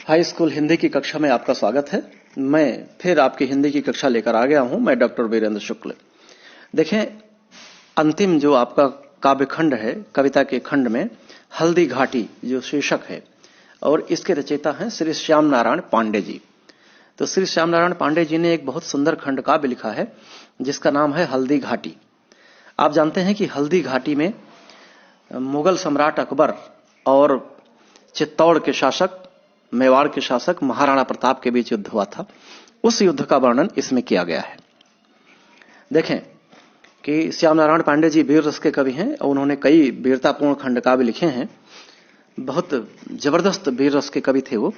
High school Hindi की कक्षा में आपका स्वागत है। मैं फिर आपकी हिंदी की कक्षा लेकर आ गया हूं। मैं डॉक्टर वीरेंद्र शुक्ल। देखें, अंतिम जो आपका काव्य खंड है, कविता के खंड में हल्दी घाटी जो शीर्षक है और इसके रचयिता हैं श्री श्याम नारायण पांडे जी। तो श्री श्याम नारायण पांडे जी ने एक बहुत सुंदर खंड काव्य लिखा है जिसका नाम है हल्दी घाटी। आप जानते हैं कि हल्दी घाटी में मुगल सम्राट अकबर और चित्तौड़ के शासक, मेवाड़ के शासक महाराणा प्रताप के बीच युद्ध हुआ था। उस युद्ध का वर्णन इसमें किया गया है। देखें कि श्याम नारायण पांडे जी वीर रस के कवि हैं और उन्होंने कई वीरतापूर्ण खंड काव्य लिखे हैं। बहुत जबरदस्त वीर रस के कवि थे वो।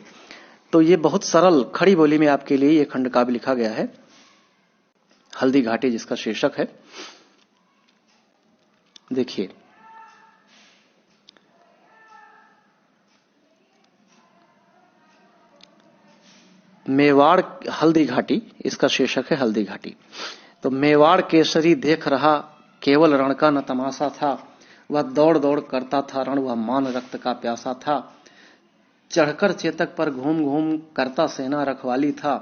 तो ये बहुत सरल खड़ी बोली में आपके लिए ये खंड काव्य लिखा गया है, हल्दी घाटी, जिसका शीर्षक है। देखिए, मेवाड़ हल्दी घाटी, इसका शीर्षक है हल्दी घाटी। तो मेवाड़ केसरी देख रहा केवल रण का न तमाशा था, वह दौड़ दौड़ करता था रण, वह मान रक्त का प्यासा था। चढ़कर चेतक पर घूम घूम करता सेना रखवाली था,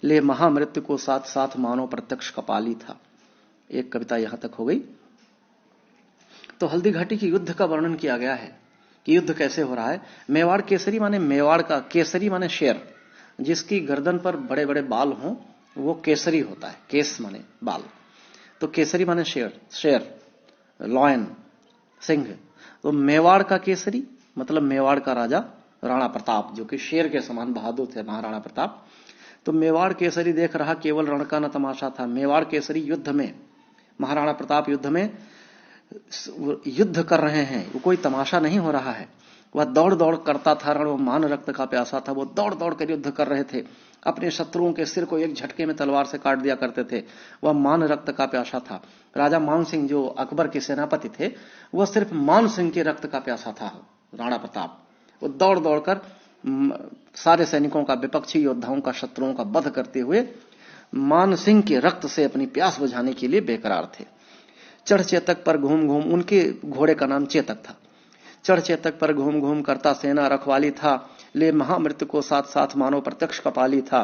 ले महामृत्यु को साथ साथ मानो प्रत्यक्ष कपाली था। एक कविता यहां तक हो गई। तो हल्दी घाटी की युद्ध का वर्णन किया गया है कि युद्ध कैसे हो रहा है। मेवाड़ केसरी माने मेवाड़ का, केसरी माने शेर, जिसकी गर्दन पर बड़े बड़े बाल हों वो केसरी होता है। केस माने बाल, तो केसरी माने शेर, शेर, लॉयन, सिंह। तो मेवाड़ का केसरी मतलब मेवाड़ का राजा राणा प्रताप, जो कि शेर के समान बहादुर थे महाराणा प्रताप। तो मेवाड़ केसरी देख रहा केवल रण का न तमाशा था। मेवाड़ केसरी युद्ध में, महाराणा प्रताप युद्ध में युद्ध कर रहे हैं, वो कोई तमाशा नहीं हो रहा है। वह दौड़ दौड़ करता था रण, वो मान रक्त का प्यासा था। वो दौड़ दौड़ कर युद्ध कर रहे थे, अपने शत्रुओं के सिर को एक झटके में तलवार से काट दिया करते थे। वह मान रक्त का प्यासा था। राजा मान सिंह जो अकबर के सेनापति थे, वह सिर्फ मान सिंह के रक्त का प्यासा था। राणा प्रताप वो दौड़ दौड़ कर सारे सैनिकों का, विपक्षी योद्धाओं का, शत्रुओं का वध करते हुए मान सिंह के रक्त से अपनी प्यास बुझाने के लिए बेकरार थे। चढ़ चेतक पर घूम घूम, उनके घोड़े का नाम चेतक था। चढ़ चेतक पर घूम घूम करता सेना रखवाली था, ले महामृत्यु को साथ साथ मानो प्रत्यक्ष कपाली था।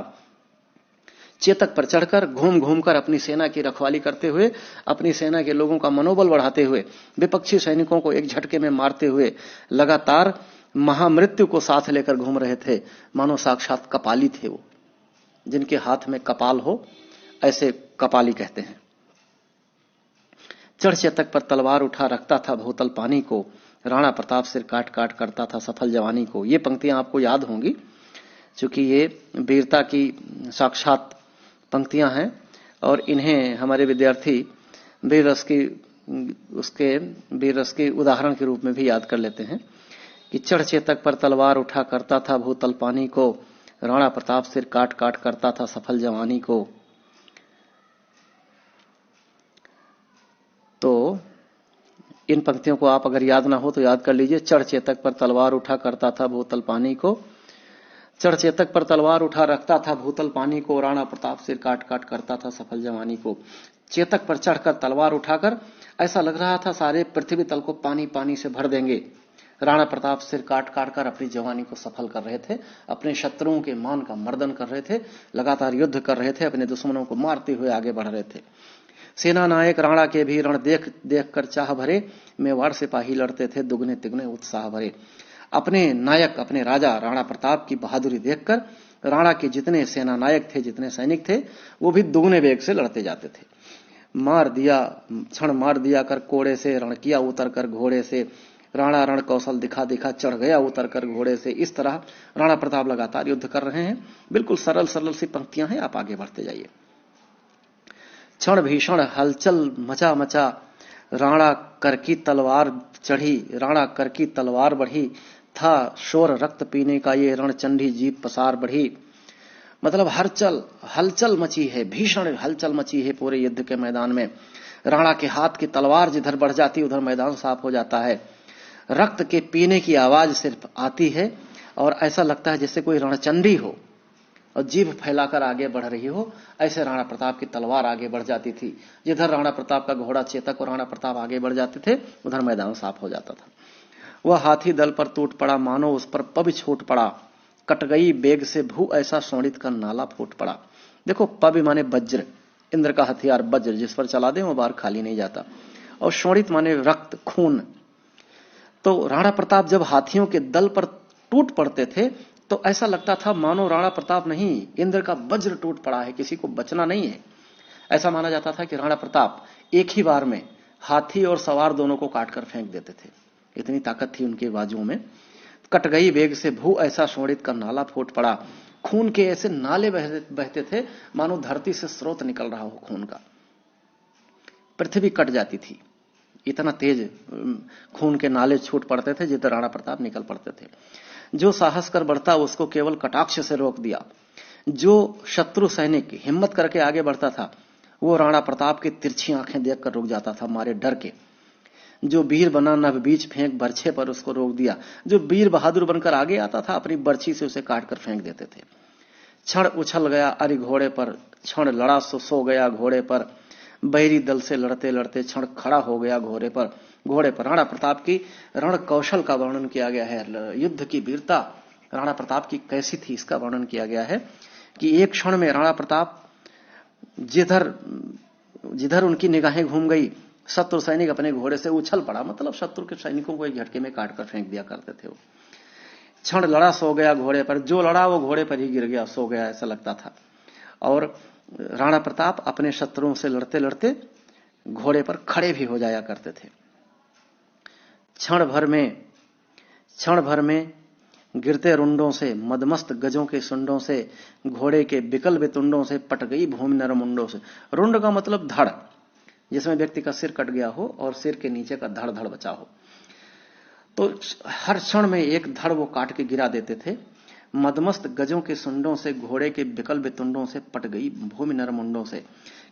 चेतक पर चढ़कर घूम घूम कर अपनी सेना की रखवाली करते हुए, अपनी सेना के लोगों का मनोबल बढ़ाते हुए, विपक्षी सैनिकों को एक झटके में मारते हुए लगातार महामृत्यु को साथ लेकर घूम रहे थे। मानो साक्षात कपाली थे वो, जिनके हाथ में कपाल हो, ऐसे कपाली कहते हैं। चढ़ चेतक पर तलवार उठा रखता था भूतल पानी को, राणा प्रताप सिर काट काट करता था सफल जवानी को। ये पंक्तियां आपको याद होंगी, क्योंकि ये वीरता की साक्षात पंक्तियां हैं और इन्हें हमारे विद्यार्थी वीर रस के उदाहरण के रूप में भी याद कर लेते हैं कि चढ़ चेतक पर तलवार उठा करता था भूतल पानी को, राणा प्रताप सिर काट काट करता था सफल जवानी को। तो इन पंक्तियों को आप अगर याद ना हो तो याद कर लीजिए। चढ़ चेतक पर तलवार उठा करता था भूतल पानी को, चढ़ चेतक पर तलवार उठा रखता था भूतल पानी को, राणा प्रताप सिर काट काट करता था सफल जवानी को। चेतक पर चढ़कर तलवार उठाकर ऐसा लग रहा था सारे पृथ्वी तल को पानी पानी से भर देंगे। राणा प्रताप सिर काट काट कर अपनी जवानी को सफल कर रहे थे, अपने शत्रुओं के मान का मर्दन कर रहे थे, लगातार युद्ध कर रहे थे, अपने दुश्मनों को मारते हुए आगे बढ़ रहे थे। सेना नायक राणा के भी रण देख देख कर चाह भरे, मेवाड़ सिपाही लड़ते थे दुगने तिगने उत्साह भरे। अपने नायक, अपने राजा राणा प्रताप की बहादुरी देखकर राणा के जितने सेना नायक थे, जितने सैनिक थे, वो भी दुगने वेग से लड़ते जाते थे। मार दिया क्षण मार दिया कर कोड़े से, रण किया उतर कर घोड़े से, राणा रण कौशल दिखा दिखा चढ़ गया उतर कर घोड़े से। इस तरह राणा प्रताप लगातार युद्ध कर रहे हैं। बिल्कुल सरल सरल सी पंक्तियां हैं, आप आगे बढ़ते जाइए। क्षण भीषण हलचल मचा मचा, राणा कर की तलवार चढ़ी, राणा कर की तलवार बढ़ी, था शोर रक्त पीने का ये रण चंडी जीप पसार बढ़ी। मतलब हलचल मची है, भीषण हलचल मची है पूरे युद्ध के मैदान में। राणा के हाथ की तलवार जिधर बढ़ जाती उधर मैदान साफ हो जाता है। रक्त के पीने की आवाज सिर्फ आती है और ऐसा लगता है जैसे कोई रणचंडी हो और जीभ फैलाकर आगे बढ़ रही हो। ऐसे राणा प्रताप की तलवार आगे बढ़ जाती थी। जिधर राणा प्रताप का घोड़ा चेतक और राणा प्रताप आगे बढ़ जाते थे उधर मैदान साफ हो जाता था। वह हाथी दल पर टूट पड़ा, मानो उस पर पब छूट पड़ा। कट गई बेग से भू ऐसा शोणित का नाला फूट पड़ा। देखो पवि माने वज्र, इंद्र का हथियार वज्र, जिस पर चला दे वो बार खाली नहीं जाता। और शोणित माने रक्त, खून। तो राणा प्रताप जब हाथियों के दल पर टूट पड़ते थे तो ऐसा लगता था मानो राणा प्रताप नहीं, इंद्र का वज्र टूट पड़ा है, किसी को बचना नहीं है। ऐसा माना जाता था कि राणा प्रताप एक ही बार में हाथी और सवार दोनों को काटकर फेंक देते थे, इतनी ताकत थी उनके बाजुओं में। कट गई वेग से भू ऐसा शोणित का नाला फूट पड़ा। खून के ऐसे नाले बहते थे मानो धरती से स्रोत निकल रहा हो खून का। पृथ्वी कट जाती थी, इतना तेज खून के नाले छूट पड़ते थे जिधर राणा प्रताप निकल पड़ते थे। जो साहस कर बढ़ता उसको केवल कटाक्ष से रोक दिया। जो शत्रु सैनिक हिम्मत करके आगे बढ़ता था वो राणा प्रताप की तिरछी आंखें देखकर रुक जाता था मारे डर के। जो वीर बना नभ बीच फेंक बर्छे पर उसको रोक दिया। जो वीर बहादुर बनकर आगे आता था अपनी बर्छी से उसे काट कर फेंक देते थे। क्षण उछल गया अरि घोड़े पर, क्षण लड़ा सो गया घोड़े पर। बैरी दल से लड़ते लड़ते क्षण खड़ा हो गया घोड़े पर। राणा प्रताप की रण कौशल का वर्णन किया गया है, युद्ध की वीरता राणा प्रताप की कैसी थी इसका वर्णन किया गया है कि एक क्षण में राणा प्रताप जिधर उनकी निगाहें घूम गई शत्रु सैनिक अपने घोड़े से उछल पड़ा, मतलब शत्रु के सैनिकों को एक झटके में काटकर फेंक दिया करते थे वो। क्षण लड़ा सो गया घोड़े पर, जो लड़ा वो घोड़े पर ही गिर गया, सो गया ऐसा लगता था। और राणा प्रताप अपने शत्रुओं से लड़ते लड़ते घोड़े पर खड़े भी हो जाया करते थे। क्षण भर में गिरते रुंडों से, मदमस्त गजों के सुंडों से, घोड़े के बिकल बितुंडों से पट गई भूमि नरमुंडों से। रुंड का मतलब धड़, जिसमें व्यक्ति का सिर कट गया हो और सिर के नीचे का धड़ धड़ बचा हो। तो हर क्षण में एक धड़ वो काट के गिरा देते थे। मदमस्त गजों के सुंडों से, घोड़े के बिकल बितुंडों से पट गई भूमि नरमुंडों से।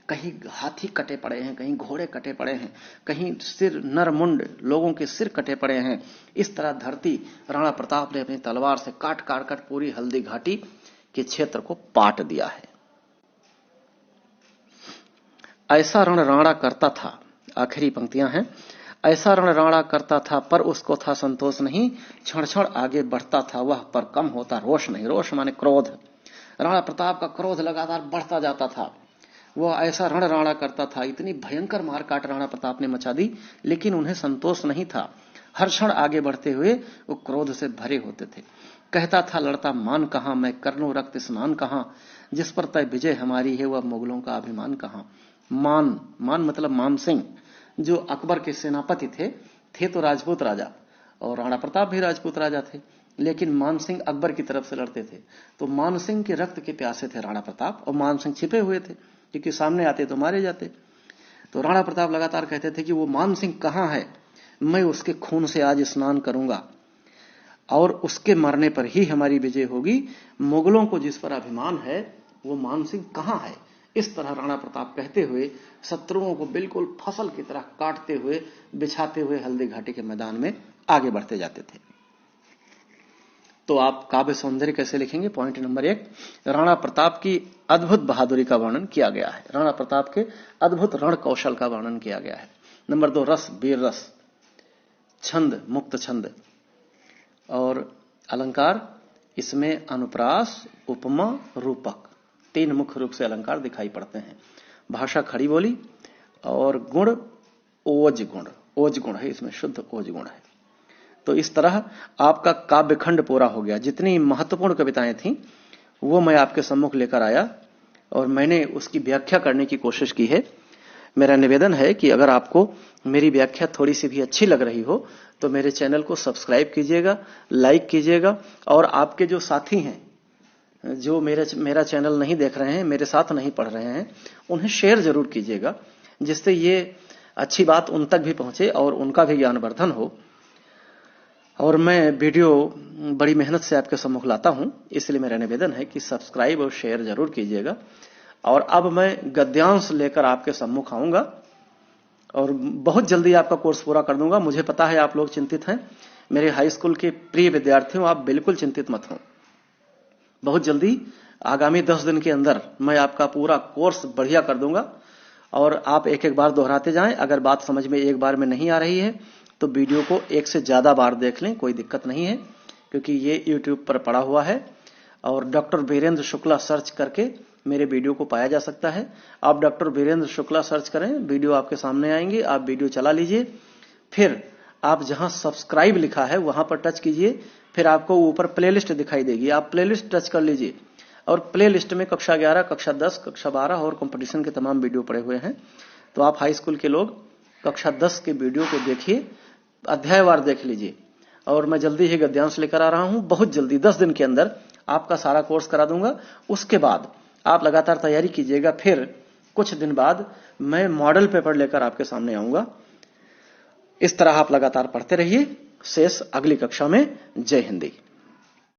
कहीं हाथी कटे पड़े हैं, कहीं घोड़े कटे पड़े हैं, कहीं सिर नरमुंड लोगों के सिर कटे पड़े हैं। इस तरह धरती राणा प्रताप ने अपनी तलवार से काट काट कर पूरी हल्दी घाटी के क्षेत्र को पाट दिया है। ऐसा रण राणा करता था, आखिरी पंक्तियां हैं। ऐसा रण राणा करता था पर उसको था संतोष नहीं, क्षण क्षण आगे बढ़ता था वह पर कम होता रोष नहीं। रोष माने क्रोध। राणा प्रताप का क्रोध लगातार बढ़ता जाता था। वह ऐसा रण राणा करता था, इतनी भयंकर मारकाट राणा प्रताप ने मचा दी, लेकिन उन्हें संतोष नहीं था। हर क्षण आगे बढ़ते हुए वो क्रोध से भरे होते थे। कहता था लड़ता मान कहां, मैं करनू रक्त स्नान कहां, जिस पर तय विजय हमारी है वह मुगलों का अभिमान कहां। मान मतलब मान सिंह, जो अकबर के सेनापति थे तो राजपूत राजा, और राणा प्रताप भी राजपूत राजा थे, लेकिन मान सिंह अकबर की तरफ से लड़ते थे। तो मान सिंह के रक्त के प्यासे थे राणा प्रताप, और मान सिंह छिपे हुए थे क्योंकि सामने आते तो मारे जाते। तो राणा प्रताप लगातार कहते थे कि वो मान सिंह कहां है, मैं उसके खून से आज स्नान करूंगा और उसके मरने पर ही हमारी विजय होगी। मुगलों को जिस पर अभिमान है वो मान सिंह कहां है। इस तरह राणा प्रताप कहते हुए शत्रुओं को बिल्कुल फसल की तरह काटते हुए, बिछाते हुए हल्दी घाटी के मैदान में आगे बढ़ते जाते थे। तो आप काव्य सौंदर्य कैसे लिखेंगे? पॉइंट नंबर 1, राणा प्रताप की अद्भुत बहादुरी का वर्णन किया गया है, राणा प्रताप के अद्भुत रण कौशल का वर्णन किया गया है। नंबर 2, रस, वीर रस, छंद, मुक्त छंद और अलंकार। इसमें अनुप्रास, उपमा, रूपक, 3 मुख्य रूप से अलंकार दिखाई पड़ते हैं। भाषा खड़ी बोली और गुण ओज गुण है, इसमें शुद्ध ओज गुण है। तो इस तरह आपका काव्यखंड पूरा हो गया। जितनी महत्वपूर्ण कविताएं थीं वो मैं आपके सम्मुख लेकर आया और मैंने उसकी व्याख्या करने की कोशिश की है। मेरा निवेदन है कि अगर आपको मेरी व्याख्या थोड़ी सी भी अच्छी लग रही हो तो मेरे चैनल को सब्सक्राइब कीजिएगा, लाइक कीजिएगा, और आपके जो साथी हैं जो मेरा चैनल नहीं देख रहे हैं, मेरे साथ नहीं पढ़ रहे हैं, उन्हें शेयर जरूर कीजिएगा, जिससे ये अच्छी बात उन तक भी पहुंचे और उनका भी ज्ञानवर्धन हो। और मैं वीडियो बड़ी मेहनत से आपके सम्मुख लाता हूं, इसलिए मेरा निवेदन है कि सब्सक्राइब और शेयर जरूर कीजिएगा। और अब मैं गद्यांश लेकर आपके सम्मुख आऊंगा और बहुत जल्दी आपका कोर्स पूरा कर दूंगा। मुझे पता है आप लोग चिंतित हैं, मेरे हाई स्कूल के प्रिय विद्यार्थियों, आप बिल्कुल चिंतित मत हो। बहुत जल्दी आगामी 10 दिन के अंदर मैं आपका पूरा कोर्स बढ़िया कर दूंगा और आप एक एक बार दोहराते जाएं। अगर बात समझ में एक बार में नहीं आ रही है तो वीडियो को 1 से ज्यादा बार देख लें, कोई दिक्कत नहीं है, क्योंकि ये YouTube पर पड़ा हुआ है और डॉक्टर वीरेंद्र शुक्ला सर्च करके मेरे वीडियो को पाया जा सकता है। आप डॉक्टर वीरेंद्र शुक्ला सर्च करें, वीडियो आपके सामने आएंगे, आप वीडियो चला लीजिए, फिर आप जहां सब्सक्राइब लिखा है वहां पर टच कीजिए, फिर आपको ऊपर प्लेलिस्ट दिखाई देगी, आप प्लेलिस्ट टच कर लीजिए और प्लेलिस्ट में कक्षा 11, कक्षा 10, कक्षा 12 और कंपटीशन के तमाम वीडियो पड़े हुए हैं। तो आप हाई स्कूल के लोग कक्षा 10 के वीडियो को देखिए, अध्यायवार देख लीजिए। और मैं जल्दी ही गद्यांश लेकर आ रहा हूं, बहुत जल्दी 10 दिन के अंदर आपका सारा कोर्स करा दूंगा। उसके बाद आप लगातार तैयारी कीजिएगा, फिर कुछ दिन बाद मैं मॉडल पेपर लेकर आपके सामने आऊंगा। इस तरह आप लगातार पढ़ते रहिए। शेष अगली कक्षा में। जय हिंदी।